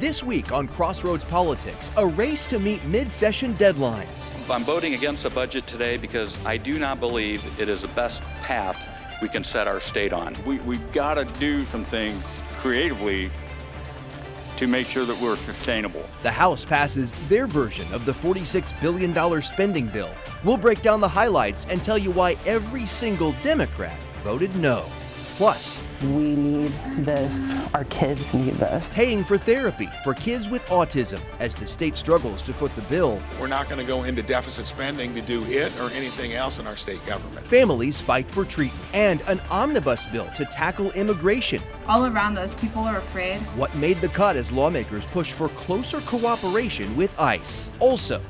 This week on Crossroads Politics, a race to meet mid-session deadlines. I'm voting against the budget today because I do not believe it is the best path we can set our state on. We've got to do some things creatively to make sure that we're sustainable. The House passes their version of the $46 billion spending bill. We'll break down the highlights and tell you why every single Democrat voted no. Plus, we need this. Our kids need this. Paying for therapy for kids with autism as the state struggles to foot the bill. We're not going to go into deficit spending to do it or anything else in our state government. Families fight for treatment. And an omnibus bill to tackle immigration. All around us, people are afraid. What made the cut as lawmakers push for closer cooperation with ICE. Also,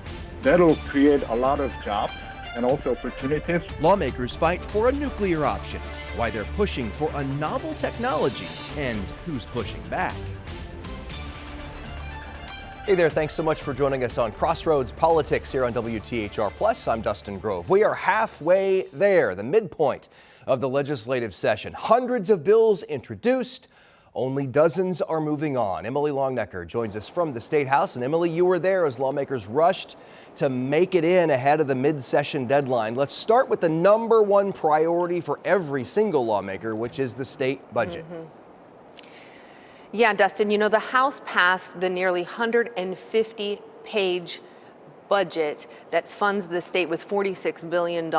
that'll create a lot of jobs and also opportunities. Lawmakers fight for a nuclear option, why they're pushing for a novel technology, and who's pushing back. Hey there, thanks so much for joining us on Crossroads Politics here on WTHR Plus. I'm Dustin Grove. We are halfway there, the midpoint of the legislative session. Hundreds of bills introduced, only dozens are moving on. Emily Longnecker joins us from the State House. And Emily, you were there as lawmakers rushed to make it in ahead of the mid-session deadline. Let's start with the number one priority for every single lawmaker, which is the state budget. Yeah, Dustin, you know, the House passed the nearly 150-page budget that funds the state with $46 billion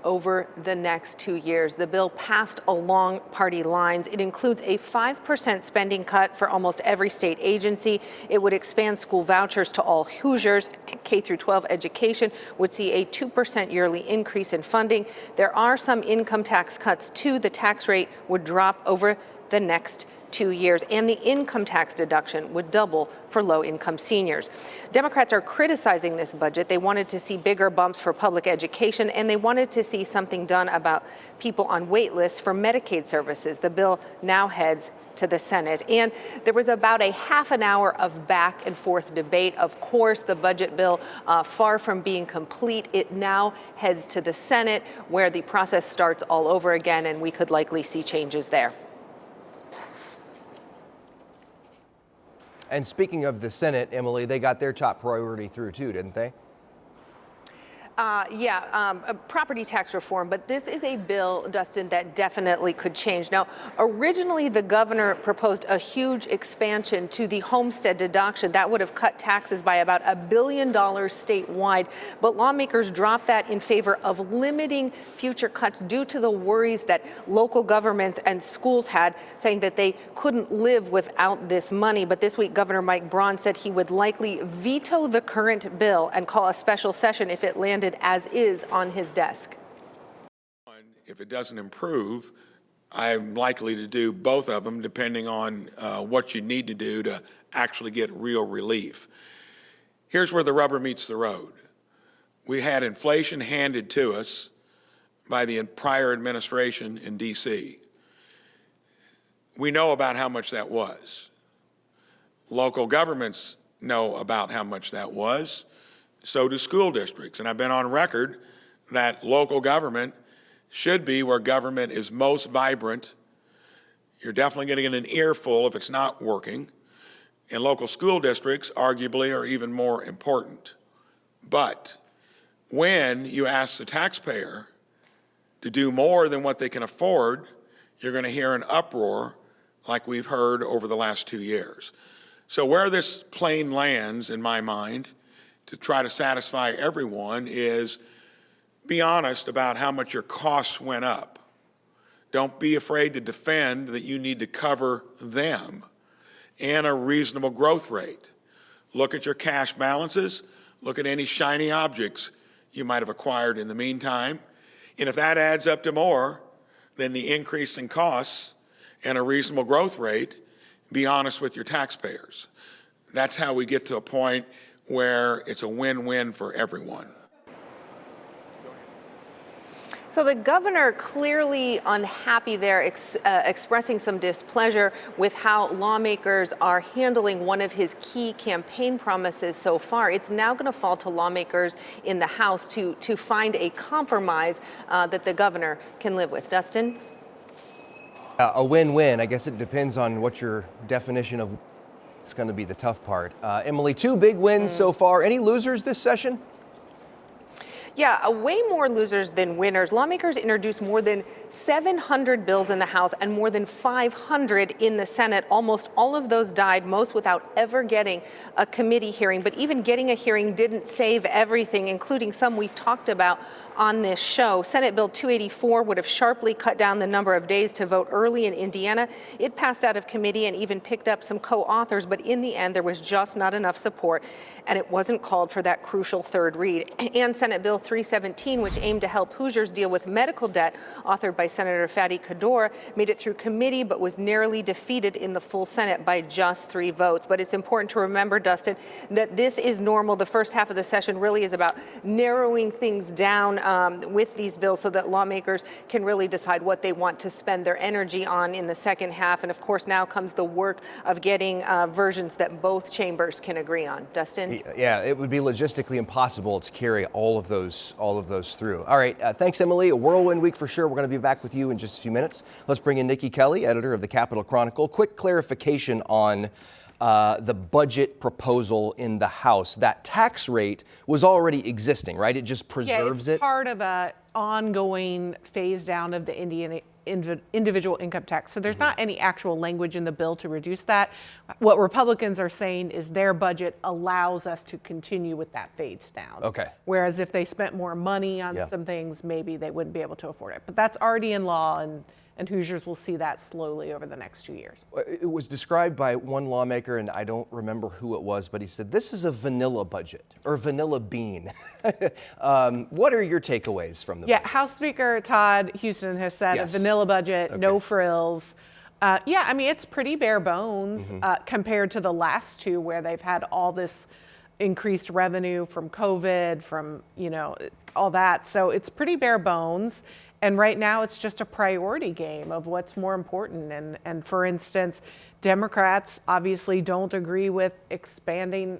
over the next 2 years. The bill passed along party lines. It includes a 5% spending cut for almost every state agency. It would expand school vouchers to all Hoosiers. K through 12 education would see a 2% yearly increase in funding. There are some income tax cuts too. The tax rate would drop over the next 2 years, and the income tax deduction would double for low-income seniors. Democrats are criticizing this budget. They wanted to see bigger bumps for public education, and they wanted to see something done about people on wait lists for Medicaid services. The bill now heads to the Senate, and there was about a half an hour of back and forth debate. Of course, the budget bill, far from being complete, it now heads to the Senate, where the process starts all over again, and we could likely see changes there. And speaking of the Senate, Emily, they got their top priority through too, didn't they? Property tax reform, but this is a bill, Dustin, that definitely could change. Now, originally the governor proposed a huge expansion to the homestead deduction. That would have cut taxes by about $1 billion statewide, but lawmakers dropped that in favor of limiting future cuts due to the worries that local governments and schools had, saying that they couldn't live without this money. But this week, Governor Mike Braun said he would likely veto the current bill and call a special session if it landed as is on his desk. If it doesn't improve, I'm likely to do both of them depending on what you need to do to actually get real relief. Here's where the rubber meets the road. We had inflation handed to us by the prior administration in D.C. We know about how much that was. Local governments know about how much that was. So do school districts. And I've been on record that local government should be where government is most vibrant. You're definitely going to get an earful if it's not working. And local school districts arguably are even more important. But when you ask the taxpayer to do more than what they can afford, you're going to hear an uproar like we've heard over the last 2 years. So where this plane lands, in my mind, to try to satisfy everyone is be honest about how much your costs went up. Don't be afraid to defend that you need to cover them and a reasonable growth rate. Look at your cash balances. Look at any shiny objects you might have acquired in the meantime. And if that adds up to more than the increase in costs and a reasonable growth rate, be honest with your taxpayers. That's how we get to a point where it's a win-win for everyone. So the governor clearly unhappy there, expressing some displeasure with how lawmakers are handling one of his key campaign promises so far. It's now going to fall to lawmakers in the House to find a compromise that the governor can live with. Dustin? A win-win. I guess it depends on what your definition of It's going to be the tough part. Emily, 2 big wins so far. Any losers this session? Yeah, way more losers than winners. Lawmakers introduced more than 700 bills in the House and more than 500 in the Senate. Almost all of those died, most without ever getting a committee hearing. But even getting a hearing didn't save everything, including some we've talked about on this show. Senate Bill 284 would have sharply cut down the number of days to vote early in Indiana. It passed out of committee and even picked up some co-authors, but in the end, there was just not enough support, and it wasn't called for that crucial third read. And Senate Bill 317, which aimed to help Hoosiers deal with medical debt, authored by Senator Fatty Kador, made it through committee, but was narrowly defeated in the full Senate by just 3 votes. But it's important to remember, Dustin, that this is normal. The first half of the session really is about narrowing things down with these bills so that lawmakers can really decide what they want to spend their energy on in the second half. And of course, now comes the work of getting versions that both chambers can agree on. Dustin? Yeah, it would be logistically impossible to carry all of those through. All right, thanks, Emily. A whirlwind week for sure. We're going to be back with you in just a few minutes. Let's bring in Nikki Kelly, editor of the Capitol Chronicle. Quick clarification on the budget proposal in the House. That tax rate was already existing, right? It just preserves it's part of a ongoing phase down of the individual income tax. So there's not any actual language in the bill to reduce that. What Republicans are saying is their budget allows us to continue with that phase down. Okay. Whereas if they spent more money on some things, maybe they wouldn't be able to afford it. But that's already in law, and Hoosiers will see that slowly over the next 2 years. It was described by one lawmaker, and I don't remember who it was, but he said, this is a vanilla budget, or vanilla bean. What are your takeaways from the budget? House Speaker Todd Houston has said a vanilla budget, no frills. I mean, it's pretty bare bones compared to the last 2 where they've had all this increased revenue from COVID, from, all that. So it's pretty bare bones. And right now, it's just a priority game of what's more important. And for instance, Democrats obviously don't agree with expanding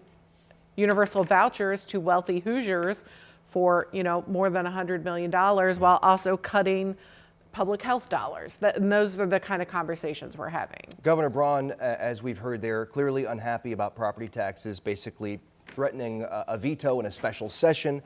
universal vouchers to wealthy Hoosiers for, more than $100 million, while also cutting public health dollars. And those are the kind of conversations we're having. Governor Braun, as we've heard, they're clearly unhappy about property taxes, basically threatening a veto in a special session.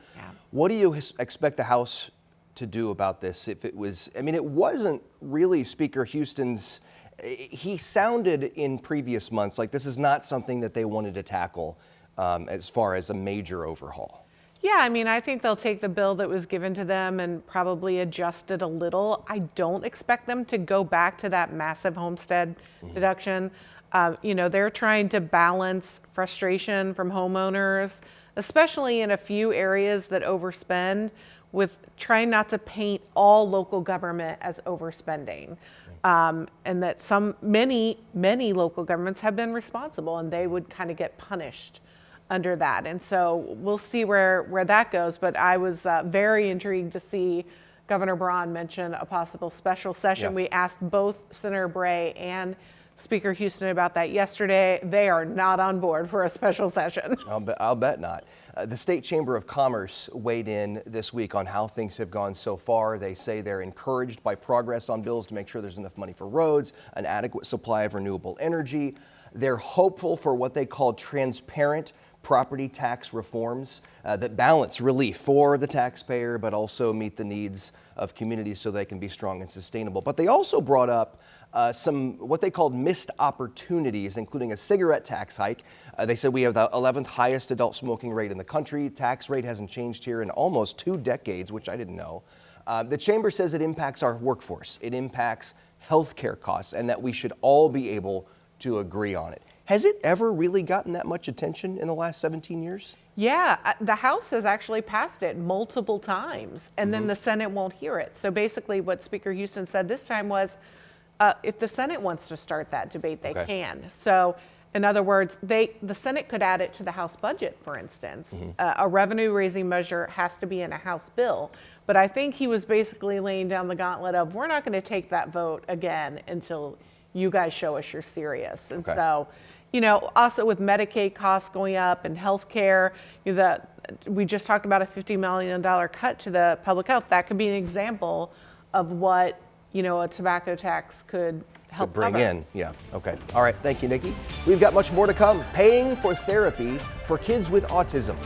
What do you expect the House to do about this? If it was, it wasn't really Speaker Houston's, he sounded in previous months like this is not something that they wanted to tackle as far as a major overhaul. I think they'll take the bill that was given to them and probably adjust it a little. I don't expect them to go back to that massive homestead deduction. They're trying to balance frustration from homeowners, especially in a few areas that overspend, with trying not to paint all local government as overspending. And that many local governments have been responsible, and they would kind of get punished under that. And so we'll see where that goes. But I was very intrigued to see Governor Braun mention a possible special session. We asked both Senator Bray and Speaker Houston about that yesterday. They are not on board for a special session. I'll bet not. The State Chamber of Commerce weighed in this week on how things have gone so far. They say they're encouraged by progress on bills to make sure there's enough money for roads, an adequate supply of renewable energy. They're hopeful for what they call transparent property tax reforms that balance relief for the taxpayer, but also meet the needs of communities so they can be strong and sustainable. But they also brought up some what they called missed opportunities, including a cigarette tax hike. They said we have the 11th highest adult smoking rate in the country. Tax rate hasn't changed here in almost 2 decades, which I didn't know. The chamber says it impacts our workforce. It impacts healthcare costs, and that we should all be able to agree on it. Has it ever really gotten that much attention in the last 17 years? The House has actually passed it multiple times, and then the Senate won't hear it. So basically what Speaker Houston said this time was, if the Senate wants to start that debate, they can. So in other words, the Senate could add it to the House budget, for instance. A revenue-raising measure has to be in a House bill. But I think he was basically laying down the gauntlet of, we're not going to take that vote again until you guys show us you're serious. And so, also with Medicaid costs going up and health care, we just talked about a $50 million cut to the public health. That could be an example of what a tobacco tax could help bring cover. in. Yeah. Okay. All right. Thank you, Nikki. We've got much more to come. Paying for therapy for kids with autism.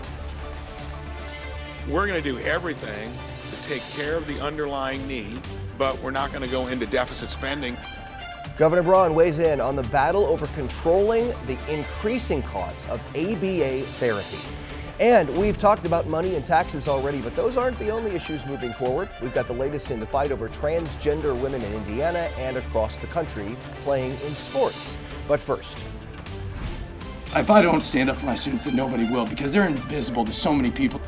We're going to do everything to take care of the underlying need, but we're not going to go into deficit spending. Governor Braun weighs in on the battle over controlling the increasing costs of ABA therapy. And we've talked about money and taxes already, but those aren't the only issues moving forward. We've got the latest in the fight over transgender women in Indiana and across the country playing in sports. But first, if I don't stand up for my students, then nobody will, because they're invisible to so many people.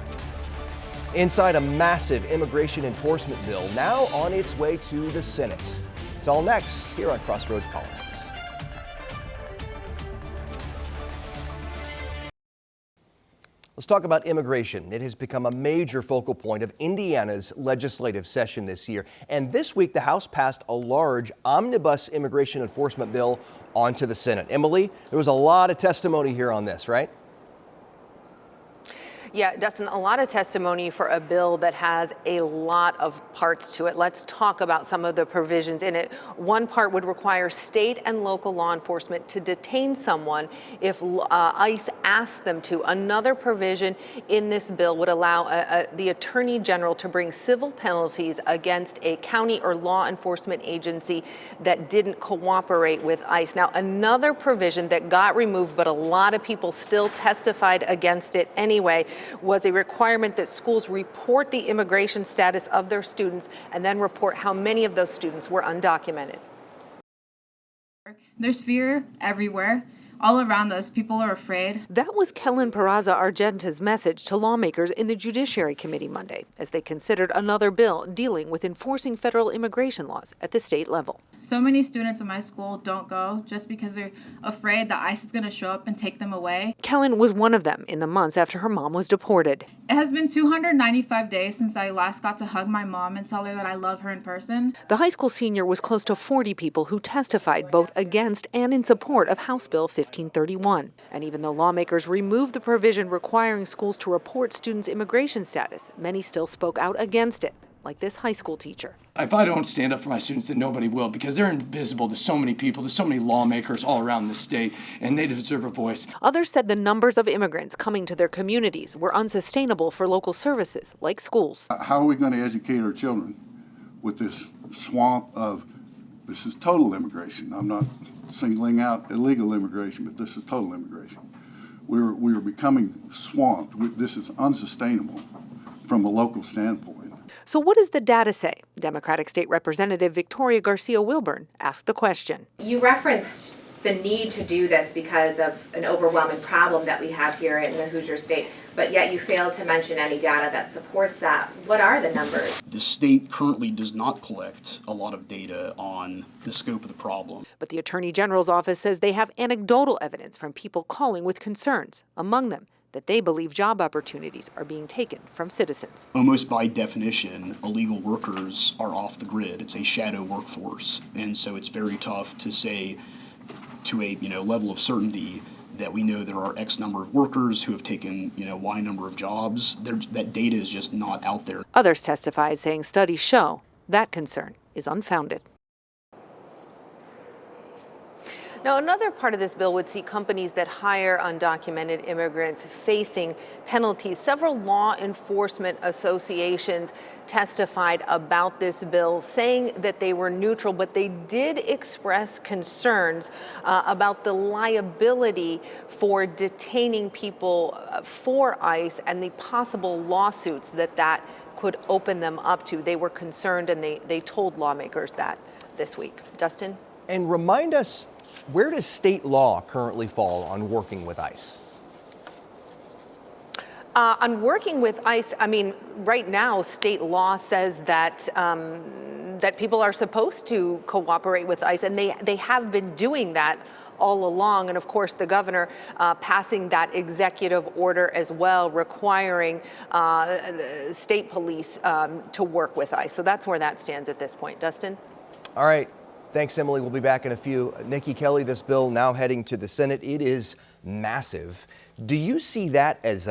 inside a massive immigration enforcement bill now on its way to the Senate. It's all next here on Crossroads Politics. Let's talk about immigration. It has become a major focal point of Indiana's legislative session this year. And this week, the House passed a large omnibus immigration enforcement bill onto the Senate. Emily, there was a lot of testimony here on this, right? Yeah, Dustin, a lot of testimony for a bill that has a lot of parts to it. Let's talk about some of the provisions in it. One part would require state and local law enforcement to detain someone if ICE asks them to. Another provision in this bill would allow the Attorney General to bring civil penalties against a county or law enforcement agency that didn't cooperate with ICE. Now, another provision that got removed, but a lot of people still testified against it anyway, was a requirement that schools report the immigration status of their students and then report how many of those students were undocumented. There's fear everywhere. All around us, people are afraid. That was Kellen Peraza Argenta's message to lawmakers in the Judiciary Committee Monday as they considered another bill dealing with enforcing federal immigration laws at the state level. So many students in my school don't go just because they're afraid that ICE is going to show up and take them away. Kellen was one of them in the months after her mom was deported. It has been 295 days since I last got to hug my mom and tell her that I love her in person. The high school senior was close to 40 people who testified both against and in support of House Bill 1531. And even though lawmakers removed the provision requiring schools to report students' immigration status, many still spoke out against it, like this high school teacher. If I don't stand up for my students, then nobody will, because they're invisible to so many people, to so many lawmakers all around the state, and they deserve a voice. Others said the numbers of immigrants coming to their communities were unsustainable for local services like schools. How are we going to educate our children with this swamp of, this is total immigration. I'm not singling out illegal immigration, but this is total immigration. We're becoming swamped. This is unsustainable from a local standpoint. So what does the data say? Democratic State Representative Victoria Garcia-Wilburn asked the question. You referenced the need to do this because of an overwhelming problem that we have here in the Hoosier State, but yet you failed to mention any data that supports that. What are the numbers? The state currently does not collect a lot of data on the scope of the problem. But the Attorney General's office says they have anecdotal evidence from people calling with concerns, among them that they believe job opportunities are being taken from citizens. Almost by definition, illegal workers are off the grid. It's a shadow workforce. And so it's very tough to say to a level of certainty that we know there are X number of workers who have taken Y number of jobs. That data is just not out there. Others testified saying studies show that concern is unfounded. Now, another part of this bill would see companies that hire undocumented immigrants facing penalties. Several law enforcement associations testified about this bill, saying that they were neutral, but they did express concerns about the liability for detaining people for ICE and the possible lawsuits that could open them up to. They were concerned, and they told lawmakers that this week. Dustin? And remind us, where does state law currently fall on working with ICE? On working with ICE, I mean, right now, state law says that that people are supposed to cooperate with ICE, and they have been doing that all along. And of course, the governor passing that executive order as well, requiring state police to work with ICE. So that's where that stands at this point. Dustin? All right. Thanks, Emily. We'll be back in a few. Nikki Kelly, this bill now heading to the Senate. It is massive. Do you see that as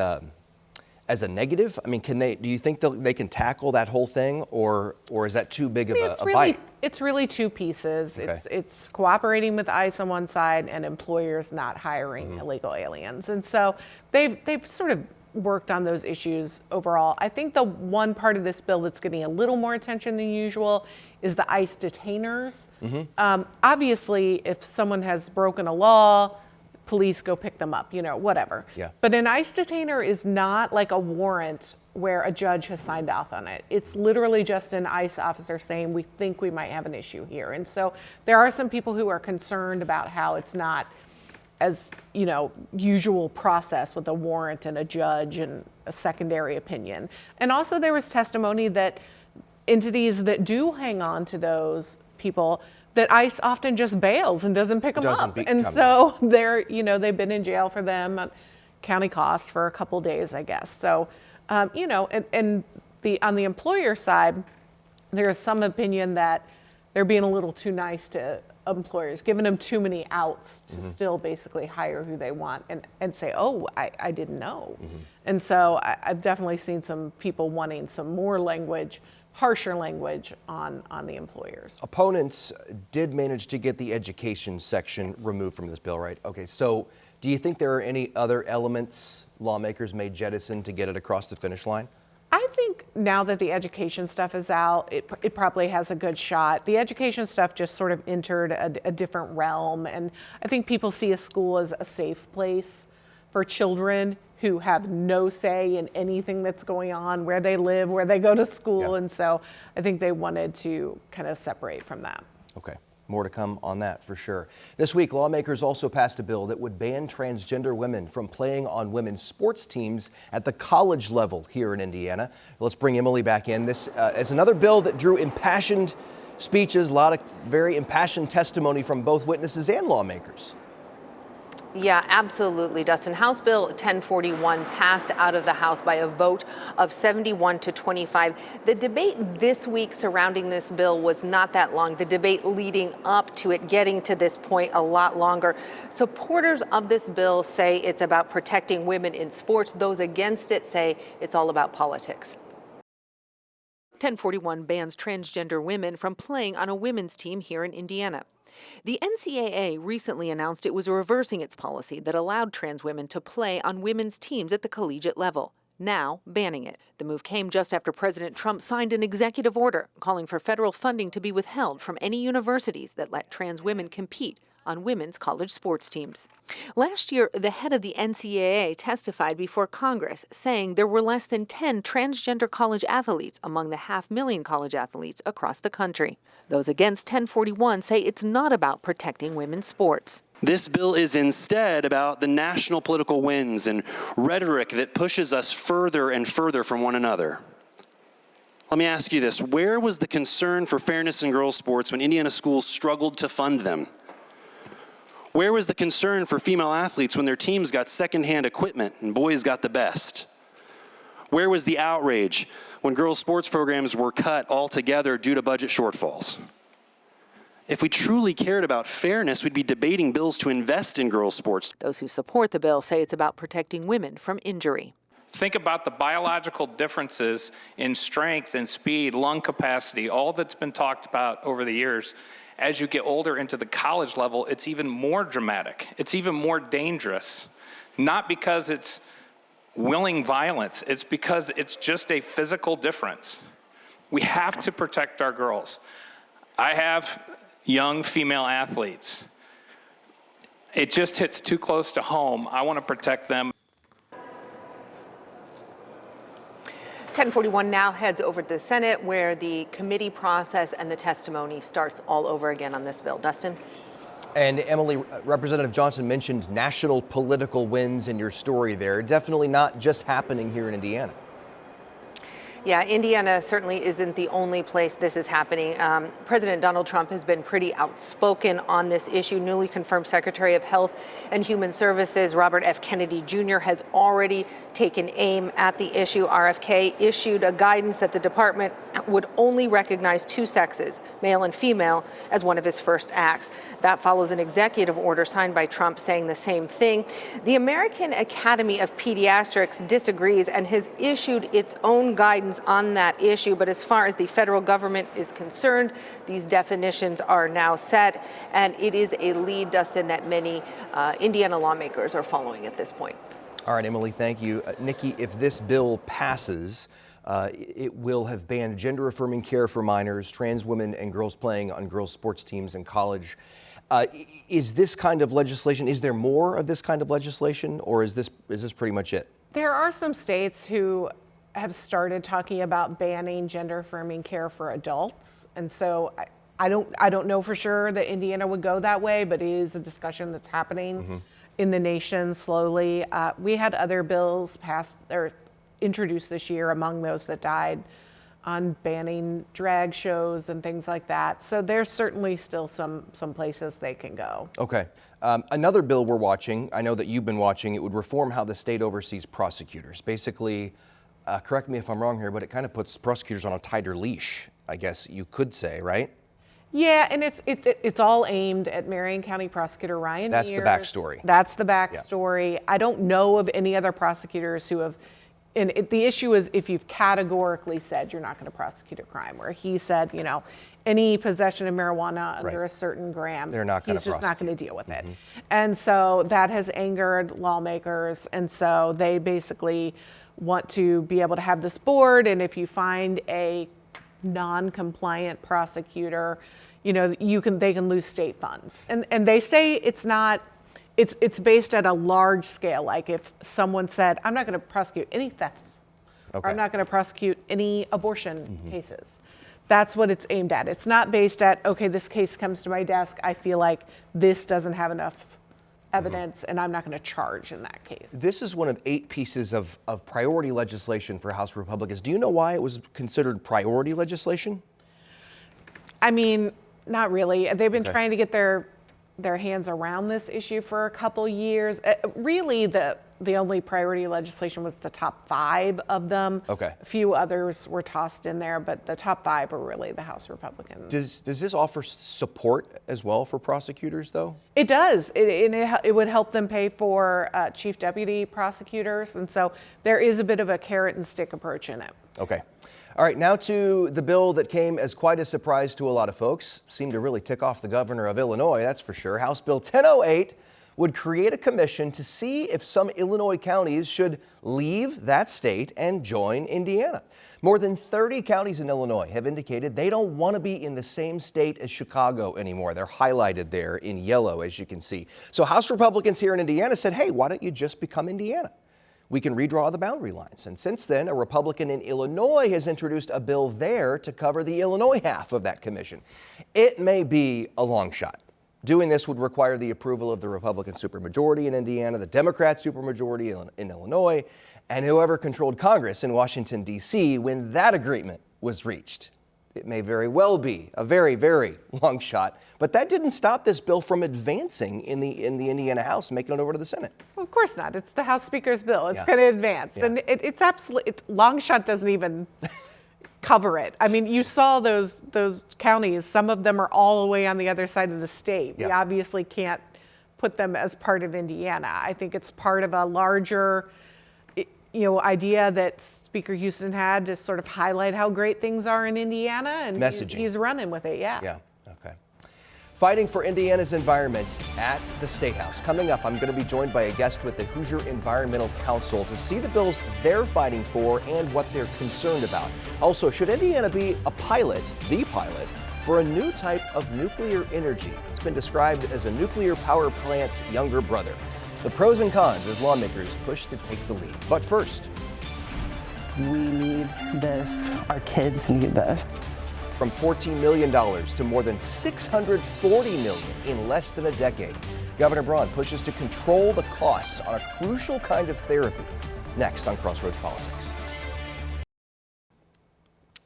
as a negative? I mean, do you think they can tackle that whole thing, or is that too big of a bite? It's really two pieces. Okay. It's cooperating with ICE on one side and employers not hiring illegal aliens. And so they've sort of worked on those issues overall. I think the one part of this bill that's getting a little more attention than usual is the ICE detainers. Obviously, if someone has broken a law, police go pick them up, whatever. Yeah. But an ICE detainer is not like a warrant where a judge has signed off on it. It's literally just an ICE officer saying, we think we might have an issue here. And so there are some people who are concerned about how it's not as, usual process with a warrant and a judge and a secondary opinion. And also there was testimony that entities that do hang on to those people, that ICE often just bails and doesn't pick them up. And so they've been in jail for them, county cost for a couple days, I guess. So, on the employer side, there's some opinion that they're being a little too nice to employers, giving them too many outs to still basically hire who they want and say, oh, I didn't know. And so I've definitely seen some people wanting some more language, harsher language on the employers. Opponents did manage to get the education section removed from this bill, right? Okay, so do you think there are any other elements lawmakers may jettison to get it across the finish line? I think now that the education stuff is out, it probably has a good shot. The education stuff just sort of entered a different realm, and I think people see a school as a safe place for children who have no say in anything that's going on, where they live, where they go to school, and so I think they wanted to kind of separate from that. Okay. More to come on that for sure. This week, lawmakers also passed a bill that would ban transgender women from playing on women's sports teams at the college level here in Indiana. Let's bring Emily back in. This is another bill that drew impassioned speeches, a lot of very impassioned testimony from both witnesses and lawmakers. Yeah, absolutely, Dustin. House Bill 1041 passed out of the House by a vote of 71 to 25. The debate this week surrounding this bill was not that long. The debate leading up to it getting to this point a lot longer. Supporters of this bill say it's about protecting women in sports. Those against it say it's all about politics. 1041 bans transgender women from playing on a women's team here in Indiana. The NCAA recently announced it was reversing its policy that allowed trans women to play on women's teams at the collegiate level, now banning it. The move came just after President Trump signed an executive order calling for federal funding to be withheld from any universities that let trans women compete on women's college sports teams. Last year, the head of the NCAA testified before Congress, saying there were less than 10 transgender college athletes among the 500,000 college athletes across the country. Those against 1041 say it's not about protecting women's sports. This bill is instead about the national political winds and rhetoric that pushes us further and further from one another. Let me ask you this. Where was the concern for fairness in girls' sports when Indiana schools struggled to fund them? Where was the concern for female athletes when their teams got secondhand equipment and boys got the best? Where was the outrage when girls' sports programs were cut altogether due to budget shortfalls? If we truly cared about fairness, we'd be debating bills to invest in girls' sports. Those who support the bill say it's about protecting women from injury. Think about the biological differences in strength and speed, lung capacity, all that's been talked about over the years. As you get older into the college level, it's even more dramatic. It's even more dangerous. Not because it's willing violence, it's because it's just a physical difference. We have to protect our girls. I have young female athletes. It just hits too close to home. I want to protect them. 1041 now heads over to the Senate, where the committee process and the testimony starts all over again on this bill. Dustin? And Emily, Representative Johnson mentioned national political wins in your story there. Definitely not just happening here in Indiana. Yeah, Indiana certainly isn't the only place this is happening. President Donald Trump has been pretty outspoken on this issue. Newly confirmed Secretary of Health and Human Services Robert F. Kennedy Jr. has already taken aim at the issue. RFK issued a guidance that the department would only recognize two sexes, male and female, as one of his first acts. That follows an executive order signed by Trump saying the same thing. The American Academy of Pediatrics disagrees and has issued its own guidance on that issue. But as far as the federal government is concerned, these definitions are now set, and it is a lead, Dustin, that many Indiana lawmakers are following at this point. All right, Emily, thank you. Nikki, if this bill passes, it will have banned gender-affirming care for minors, trans women and girls playing on girls' sports teams in college. Is this kind of legislation, is there more of this kind of legislation, or is this pretty much it? There are some states who have started talking about banning gender-affirming care for adults, and so I don't know for sure that Indiana would go that way, but it is a discussion that's happening in the nation slowly. We had other bills passed or introduced this year, among those that died, on banning drag shows and things like that. So there's certainly still some places they can go. Okay. Another bill we're watching, I know that you've been watching, it would reform how the state oversees prosecutors. Basically, correct me if I'm wrong here, but it kind of puts prosecutors on a tighter leash, I guess you could say, right? Yeah, and it's all aimed at Marion County Prosecutor Ryan That's Mears. the backstory. That's the backstory. Yeah. I don't know of any other prosecutors who have, and the issue is if you've categorically said you're not going to prosecute a crime, where he said, you know, any possession of marijuana under a certain gram, they're not going to he's just not going to deal with it. And so that has angered lawmakers, and so they basically want to be able to have this board, and if you find a non-compliant prosecutor, you know, they can lose state funds. And they say it's not, it's based at a large scale. Like if someone said, I'm not going to prosecute any thefts, or I'm not going to prosecute any abortion cases. That's what it's aimed at. It's not based at, okay, this case comes to my desk, I feel like this doesn't have enough evidence, and I'm not going to charge in that case. This is one of 8 pieces of priority legislation for House Republicans. Do you know why it was considered priority legislation? I mean, not really. They've been trying to get their hands around this issue for a couple years. Really, the only priority legislation was the top 5 of them. A few others were tossed in there, but the top 5 are really the House Republicans. Does this offer support as well for prosecutors, though? It does. It would help them pay for chief deputy prosecutors, and so there is a bit of a carrot and stick approach in it. Okay. All right, now to the bill that came as quite a surprise to a lot of folks. Seemed to really tick off the governor of Illinois, that's for sure. House Bill 1008 would create a commission to see if some Illinois counties should leave that state and join Indiana. More than 30 counties in Illinois have indicated they don't want to be in the same state as Chicago anymore. They're highlighted there in yellow, as you can see. So House Republicans here in Indiana said, hey, why don't you just become Indiana? We can redraw the boundary lines. And since then, a Republican in Illinois has introduced a bill there to cover the Illinois half of that commission. It may be a long shot. Doing this would require the approval of the Republican supermajority in Indiana, the Democrat supermajority in Illinois, and whoever controlled Congress in Washington, D.C. when that agreement was reached. It may very well be a very, very long shot, but that didn't stop this bill from advancing in the Indiana House, making it over to the Senate. Well, of course not. It's the House Speaker's bill. It's going to advance. And it's absolutely, long shot doesn't even cover it. I mean, you saw those counties. Some of them are all the way on the other side of the state. We obviously can't put them as part of Indiana. I think it's part of a larger idea that Speaker Houston had to sort of highlight how great things are in Indiana, and messaging. He's running with it, Yeah, okay. Fighting for Indiana's environment at the State House. Coming up, I'm going to be joined by a guest with the Hoosier Environmental Council to see the bills they're fighting for and what they're concerned about. Also, should Indiana be the pilot, for a new type of nuclear energy? It's been described as a nuclear power plant's younger brother. The pros and cons as lawmakers push to take the lead. But first, we need this. Our kids need this. From $14 million to more than $640 million in less than a decade, Governor Braun pushes to control the costs on a crucial kind of therapy. Next on Crossroads Politics.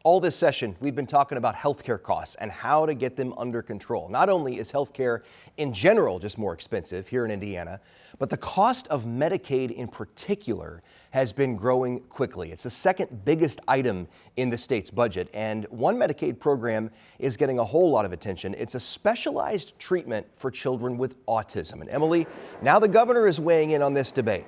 All this session, we've been talking about healthcare costs and how to get them under control. Not only is healthcare in general just more expensive here in Indiana, but the cost of Medicaid in particular has been growing quickly. It's the second biggest item in the state's budget, and one Medicaid program is getting a whole lot of attention. It's a specialized treatment for children with autism. And Emily, now the governor is weighing in on this debate.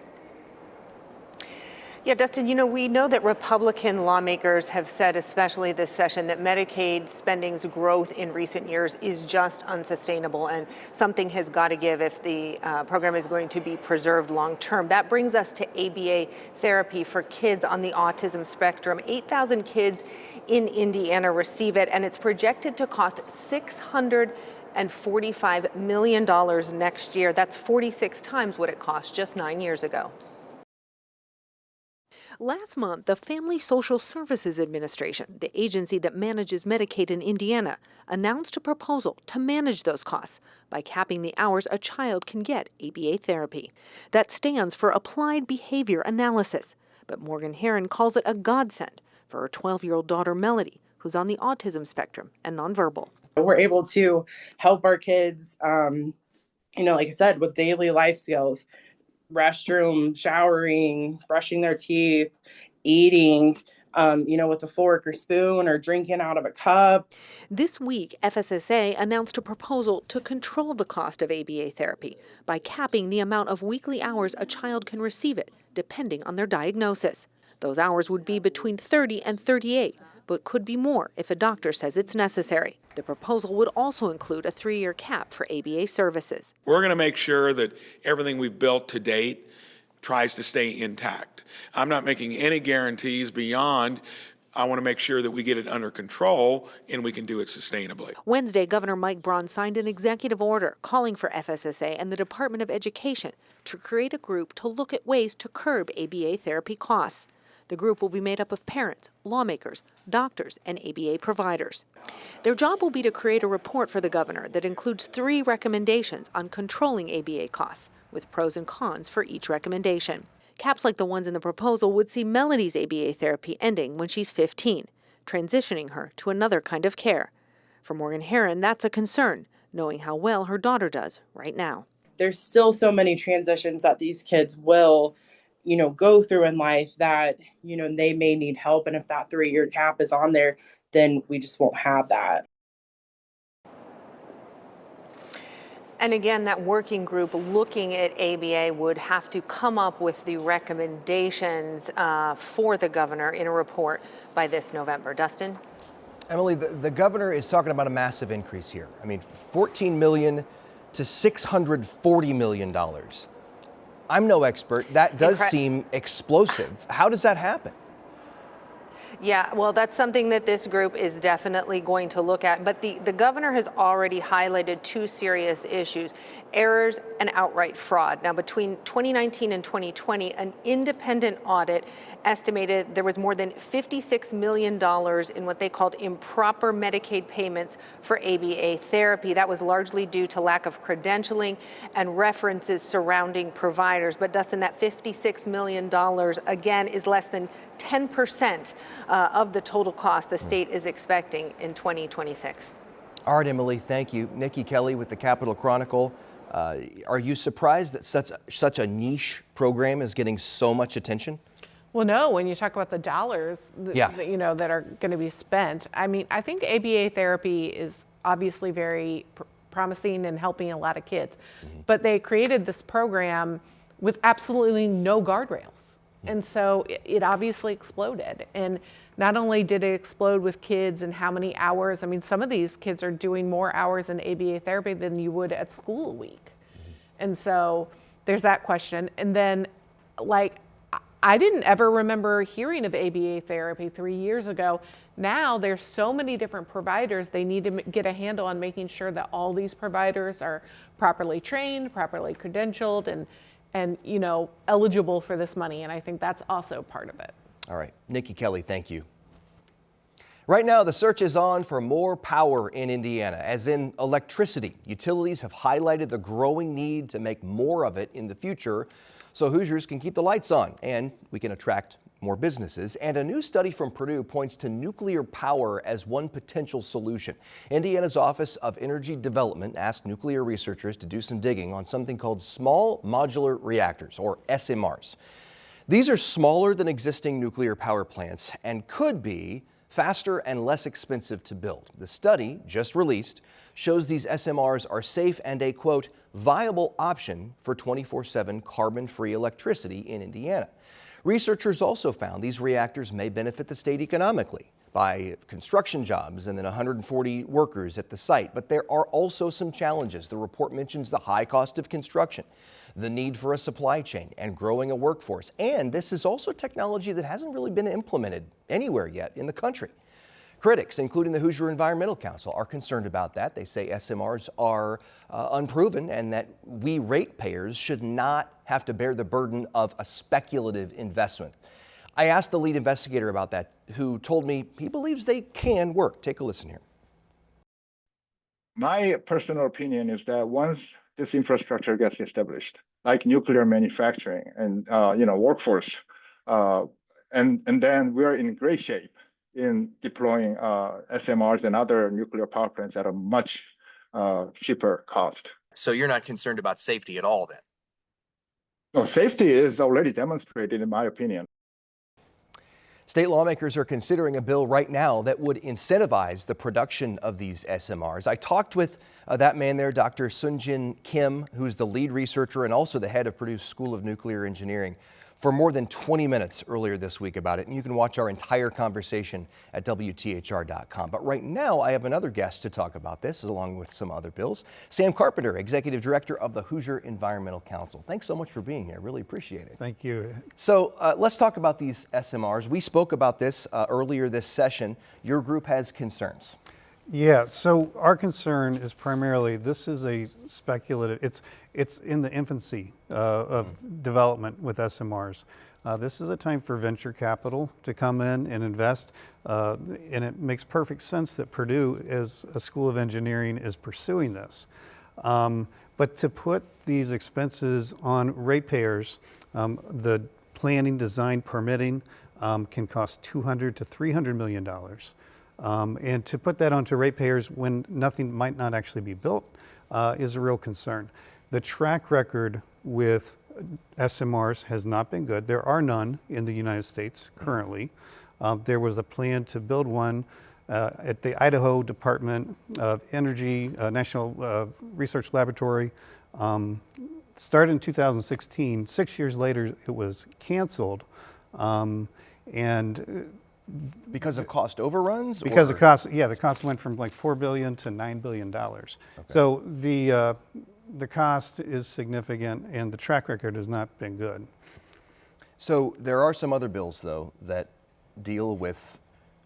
Yeah, Dustin, we know that Republican lawmakers have said, especially this session, that Medicaid spending's growth in recent years is just unsustainable, and something has got to give if the program is going to be preserved long term. That brings us to ABA therapy for kids on the autism spectrum. 8,000 kids in Indiana receive it, and it's projected to cost $645 million next year. That's 46 times what it cost just 9 years ago. Last month, the Family Social Services Administration, the agency that manages Medicaid in Indiana, announced a proposal to manage those costs by capping the hours a child can get ABA therapy. That stands for Applied Behavior Analysis. But Morgan Herron calls it a godsend for her 12-year-old daughter, Melody, who's on the autism spectrum and nonverbal. We're able to help our kids, like I said, with daily life skills. Restroom, showering, brushing their teeth, eating, with a fork or spoon or drinking out of a cup. This week, FSSA announced a proposal to control the cost of ABA therapy by capping the amount of weekly hours a child can receive it, depending on their diagnosis. Those hours would be between 30 and 38, but could be more if a doctor says it's necessary. The proposal would also include a 3-year cap for ABA services. We're going to make sure that everything we've built to date tries to stay intact. I'm not making any guarantees beyond. I want to make sure that we get it under control and we can do it sustainably. Wednesday, Governor Mike Braun signed an executive order calling for FSSA and the Department of Education to create a group to look at ways to curb ABA therapy costs. The group will be made up of parents, lawmakers, doctors, and ABA providers. Their job will be to create a report for the governor that includes 3 recommendations on controlling ABA costs, with pros and cons for each recommendation. Caps like the ones in the proposal would see Melody's ABA therapy ending when she's 15, transitioning her to another kind of care. For Morgan Herron, that's a concern, knowing how well her daughter does right now. There's still so many transitions that these kids will go through in life that, they may need help. And if that 3-year cap is on there, then we just won't have that. And again, that working group looking at ABA would have to come up with the recommendations for the governor in a report by this November. Dustin? Emily, the governor is talking about a massive increase here. I mean, $14 million to $640 million. I'm no expert. That does seem explosive. How does that happen? Yeah, well, that's something that this group is definitely going to look at. But the governor has already highlighted 2 serious issues: errors and outright fraud. Now, between 2019 and 2020, an independent audit estimated there was more than $56 million in what they called improper Medicaid payments for ABA therapy. That was largely due to lack of credentialing and references surrounding providers. But Dustin, that $56 million, again, is less than 10% of the total cost the state is expecting in 2026. All right, Emily, thank you. Nikki Kelly with the Capitol Chronicle. Are you surprised that such a niche program is getting so much attention? Well, no, when you talk about the dollars that are going to be spent. I mean, I think ABA therapy is obviously very promising and helping a lot of kids. But they created this program with absolutely no guardrails. And so it obviously exploded. And not only did it explode with kids and how many hours, I mean, some of these kids are doing more hours in ABA therapy than you would at school a week. And so there's that question. And then, I didn't ever remember hearing of ABA therapy 3 years ago. Now there's so many different providers. They need to get a handle on making sure that all these providers are properly trained, properly credentialed, and eligible for this money. And I think that's also part of it. All right. Nikki Kelly, thank you. Right now, the search is on for more power in Indiana, as in electricity. Utilities have highlighted the growing need to make more of it in the future so Hoosiers can keep the lights on and we can attract more businesses, and a new study from Purdue points to nuclear power as one potential solution. Indiana's Office of Energy Development asked nuclear researchers to do some digging on something called small modular reactors, or SMRs. These are smaller than existing nuclear power plants and could be faster and less expensive to build. The study, just released, shows these SMRs are safe and a, quote, viable option for 24/7 carbon-free electricity in Indiana. Researchers also found these reactors may benefit the state economically by construction jobs and then 140 workers at the site. But there are also some challenges. The report mentions the high cost of construction, the need for a supply chain, and growing a workforce. And this is also technology that hasn't really been implemented anywhere yet in the country. Critics, including the Hoosier Environmental Council, are concerned about that. They say SMRs are unproven and that we ratepayers should not have to bear the burden of a speculative investment. I asked the lead investigator about that, who told me he believes they can work. Take a listen here. My personal opinion is that once this infrastructure gets established, like nuclear manufacturing and workforce, and then we're in great shape in deploying SMRs and other nuclear power plants at a much cheaper cost. So you're not concerned about safety at all then? No, safety is already demonstrated in my opinion. State lawmakers are considering a bill right now that would incentivize the production of these SMRs. I talked with that man there, Dr. Sunjin Kim, who's the lead researcher and also the head of Purdue's School of Nuclear Engineering, for more than 20 minutes earlier this week about it. And you can watch our entire conversation at WTHR.com. But right now, I have another guest to talk about this, along with some other bills. Sam Carpenter, Executive Director of the Hoosier Environmental Council. Thanks so much for being here. Really appreciate it. Thank you. So let's talk about these SMRs. We spoke about this earlier this session. Your group has concerns. Yeah, so our concern is primarily, this is a speculative, it's in the infancy of development with SMRs. This is a time for venture capital to come in and invest, and it makes perfect sense that Purdue, as a school of engineering, is pursuing this. But to put these expenses on ratepayers, the planning, design, permitting can cost $200 to $300 million. And to put that onto ratepayers when nothing might not actually be built is a real concern. The track record with SMRs has not been good. There are none in the United States currently. There was a plan to build one at the Idaho Department of Energy National Research Laboratory. Started in 2016. 6 years later, it was canceled. Because of cost overruns? Because of cost, yeah, the cost went from like $4 billion to $9 billion. Okay. So the cost is significant and the track record has not been good. So there are some other bills, though, that deal with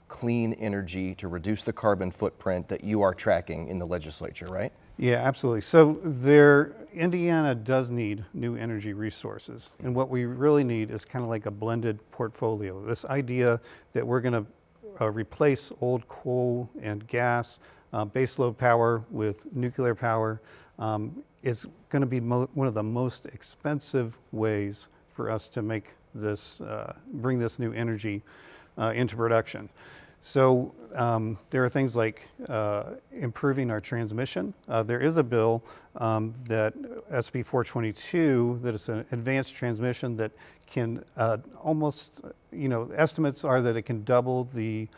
clean energy to reduce the carbon footprint that you are tracking in the legislature, right? Yeah, absolutely. So Indiana does need new energy resources. And what we really need is kind of like a blended portfolio. This idea that we're going to replace old coal and gas, baseload power with nuclear power is going to be one of the most expensive ways for us to make this, bring this new energy into production. So there are things like improving our transmission. There is a bill that SB 422 that is an advanced transmission that can almost, estimates are that it can double the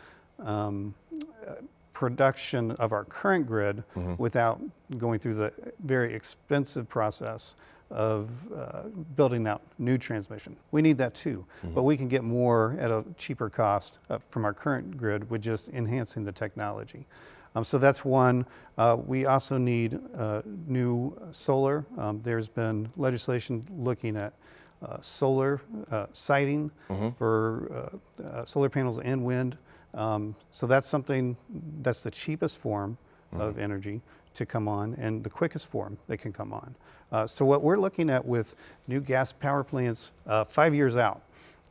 production of our current grid without going through the very expensive process of building out new transmission. We need that too, but we can get more at a cheaper cost from our current grid with just enhancing the technology. So that's one. We also need new solar. There's been legislation looking at solar siting for solar panels and wind. So that's something that's the cheapest form of energy to come on and the quickest form they can come on. So what we're looking at with new gas power plants 5 years out,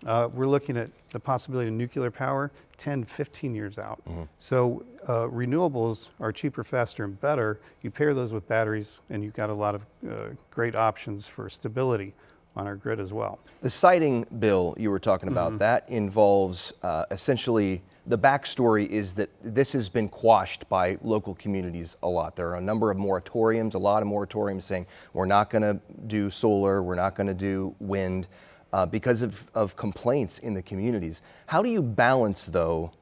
we're looking at the possibility of nuclear power 10, 15 years out. So renewables are cheaper, faster, and better. You pair those with batteries and you've got a lot of great options for stability. on our grid as well. The siting bill you were talking about, that involves essentially, the backstory is that this has been quashed by local communities a lot. There are a number of moratoriums, a lot of moratoriums saying we're not going to do solar, we're not going to do wind because of complaints in the communities. How do you balance, though,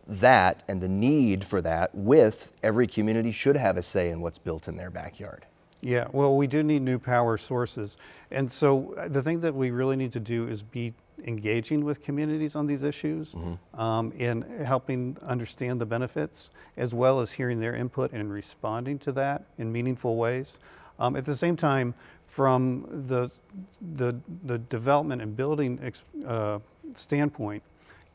that and the need for that with every community should have a say in what's built in their backyard? Yeah, well, we do need new power sources. And so the thing that we really need to do is be engaging with communities on these issues and helping understand the benefits, as well as hearing their input and responding to that in meaningful ways. At the same time, from the development and building standpoint,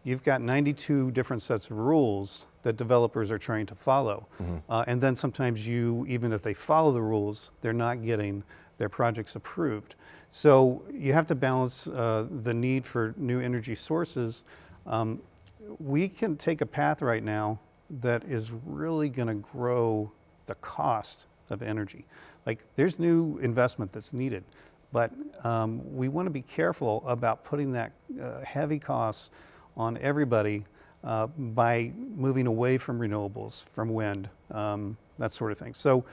you've got 92 different sets of rules that developers are trying to follow. And then sometimes even if they follow the rules, they're not getting their projects approved. So you have to balance the need for new energy sources. We can take a path right now that is really going to grow the cost of energy. Like, there's new investment that's needed, but we want to be careful about putting that heavy costs on everybody by moving away from renewables, from wind, that sort of thing. So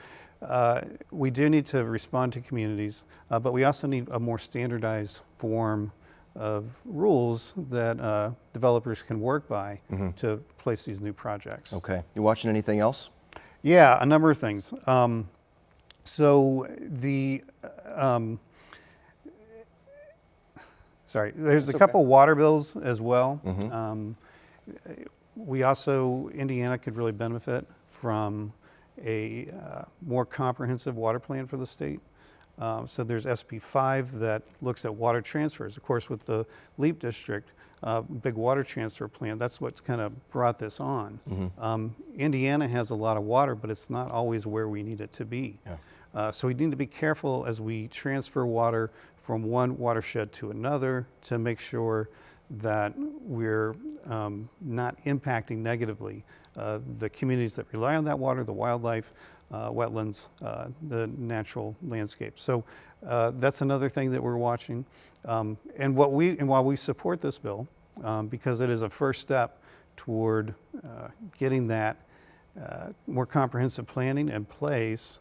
we do need to respond to communities, but we also need a more standardized form of rules that developers can work by to place these new projects. Okay. You watching anything else? Yeah, a number of things. There's a couple water bills as well. We also, Indiana could really benefit from a more comprehensive water plan for the state. So there's SB 5 that looks at water transfers. Of course, with the LEAP district, big water transfer plan, that's what's kind of brought this on. Indiana has a lot of water, but it's not always where we need it to be. So we need to be careful as we transfer water from one watershed to another to make sure that we're not impacting negatively the communities that rely on that water, the wildlife, wetlands, the natural landscape. So that's another thing that we're watching. And while we support this bill, because it is a first step toward getting that more comprehensive planning in place,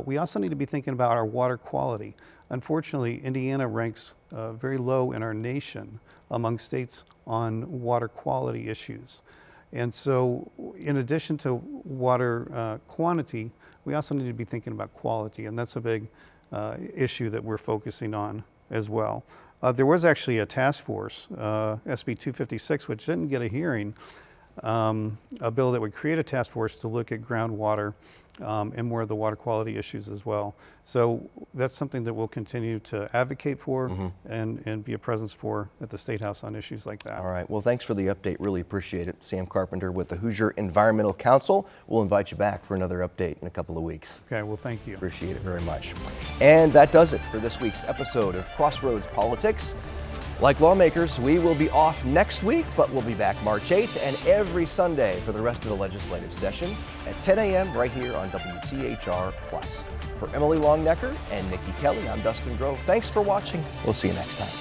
we also need to be thinking about our water quality. Unfortunately, Indiana ranks very low in our nation among states on water quality issues. And so in addition to water quantity, we also need to be thinking about quality, and that's a big issue that we're focusing on as well. There was actually a task force, SB 256, which didn't get a hearing, a bill that would create a task force to look at groundwater and more of the water quality issues as well. So that's something that we'll continue to advocate for and be a presence for at the State House on issues like that. All right. Well, thanks for the update. Really appreciate it. Sam Carpenter with the Hoosier Environmental Council. We'll invite you back for another update in a couple of weeks. Okay. Well, thank you. Appreciate it very much. And that does it for this week's episode of Crossroads Politics. Like lawmakers, we will be off next week, but we'll be back March 8th and every Sunday for the rest of the legislative session at 10 a.m. right here on WTHR+. For Emily Longnecker and Nikki Kelly, I'm Dustin Grove. Thanks for watching. We'll see you next time.